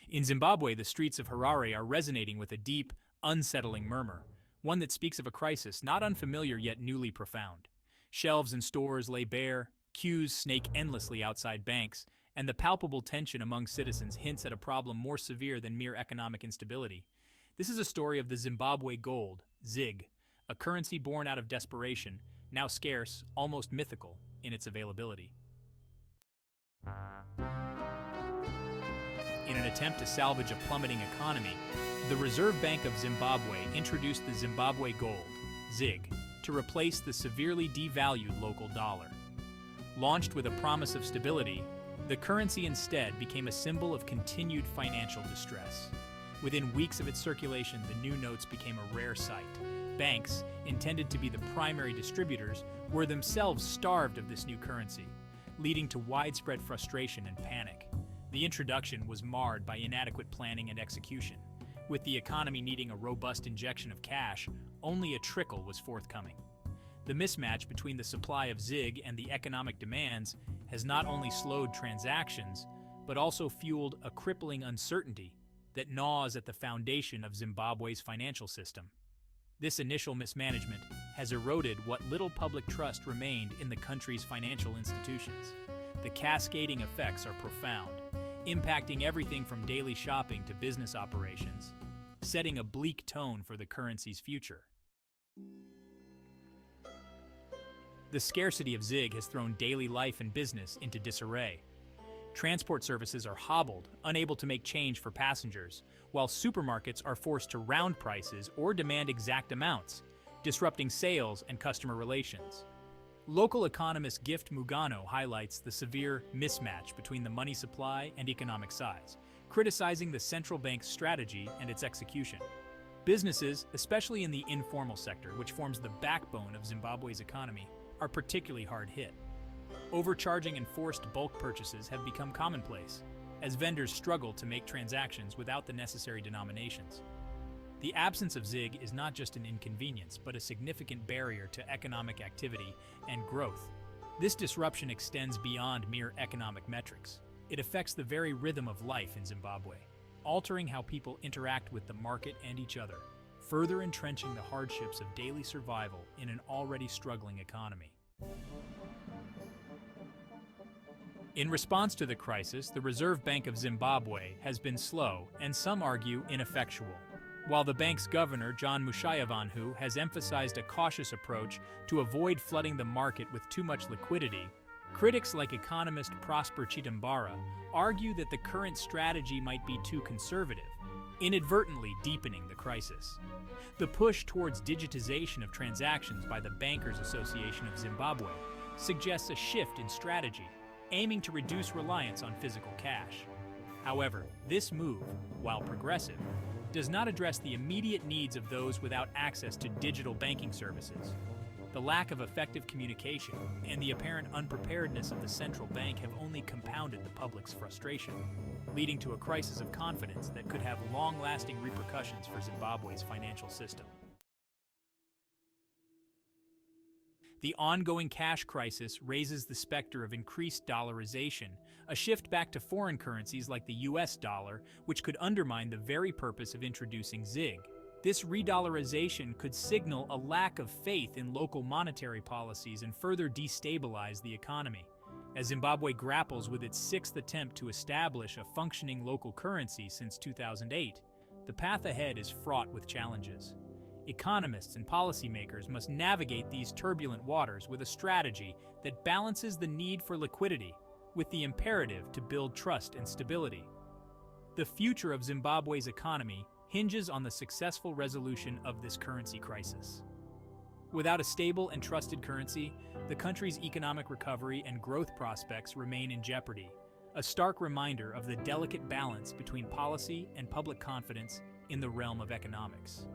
In Zimbabwe, the streets of Harare are resonating with a deep, unsettling murmur, one that speaks of a crisis not unfamiliar yet newly profound. Shelves in stores lay bare, queues snake endlessly outside banks, and the palpable tension among citizens hints at a problem more severe than mere economic instability. This is a story of the Zimbabwe gold, ZiG, a currency born out of desperation, now scarce, almost mythical, in its availability. In an attempt to salvage a plummeting economy, the Reserve Bank of Zimbabwe introduced the Zimbabwe gold, ZiG, to replace the severely devalued local dollar. Launched with a promise of stability, the currency instead became a symbol of continued financial distress. Within weeks of its circulation, the new notes became a rare sight. Banks, intended to be the primary distributors, were themselves starved of this new currency, leading to widespread frustration and panic. The introduction was marred by inadequate planning and execution. With the economy needing a robust injection of cash, only a trickle was forthcoming. The mismatch between the supply of ZiG and the economic demands has not only slowed transactions, but also fueled a crippling uncertainty that gnaws at the foundation of Zimbabwe's financial system. This initial mismanagement has eroded what little public trust remained in the country's financial institutions. The cascading effects are profound, impacting everything from daily shopping to business operations, setting a bleak tone for the currency's future. The scarcity of ZiG has thrown daily life and business into disarray. Transport services are hobbled, unable to make change for passengers, while supermarkets are forced to round prices or demand exact amounts, disrupting sales and customer relations. Local economist Gift Mugano highlights the severe mismatch between the money supply and economic size, criticizing the central bank's strategy and its execution. Businesses, especially in the informal sector, which forms the backbone of Zimbabwe's economy, are particularly hard hit. Overcharging and forced bulk purchases have become commonplace, as vendors struggle to make transactions without the necessary denominations. The absence of ZiG is not just an inconvenience, but a significant barrier to economic activity and growth. This disruption extends beyond mere economic metrics. It affects the very rhythm of life in Zimbabwe, altering how people interact with the market and each other, further entrenching the hardships of daily survival in an already struggling economy. In response to the crisis, the Reserve Bank of Zimbabwe has been slow and some argue ineffectual. While the bank's governor, John Muchaitasei, has emphasized a cautious approach to avoid flooding the market with too much liquidity, critics like economist Prosper Chitambara argue that the current strategy might be too conservative, inadvertently deepening the crisis. The push towards digitization of transactions by the Bankers Association of Zimbabwe suggests a shift in strategy, aiming to reduce reliance on physical cash. However, this move, while progressive, does not address the immediate needs of those without access to digital banking services. The lack of effective communication and the apparent unpreparedness of the central bank have only compounded the public's frustration, leading to a crisis of confidence that could have long-lasting repercussions for Zimbabwe's financial system. The ongoing cash crisis raises the specter of increased dollarization, a shift back to foreign currencies like the US dollar, which could undermine the very purpose of introducing ZiG. This re-dollarization could signal a lack of faith in local monetary policies and further destabilize the economy. As Zimbabwe grapples with its sixth attempt to establish a functioning local currency since 2008, the path ahead is fraught with challenges. Economists and policymakers must navigate these turbulent waters with a strategy that balances the need for liquidity with the imperative to build trust and stability. The future of Zimbabwe's economy hinges on the successful resolution of this currency crisis. Without a stable and trusted currency, the country's economic recovery and growth prospects remain in jeopardy, a stark reminder of the delicate balance between policy and public confidence in the realm of economics.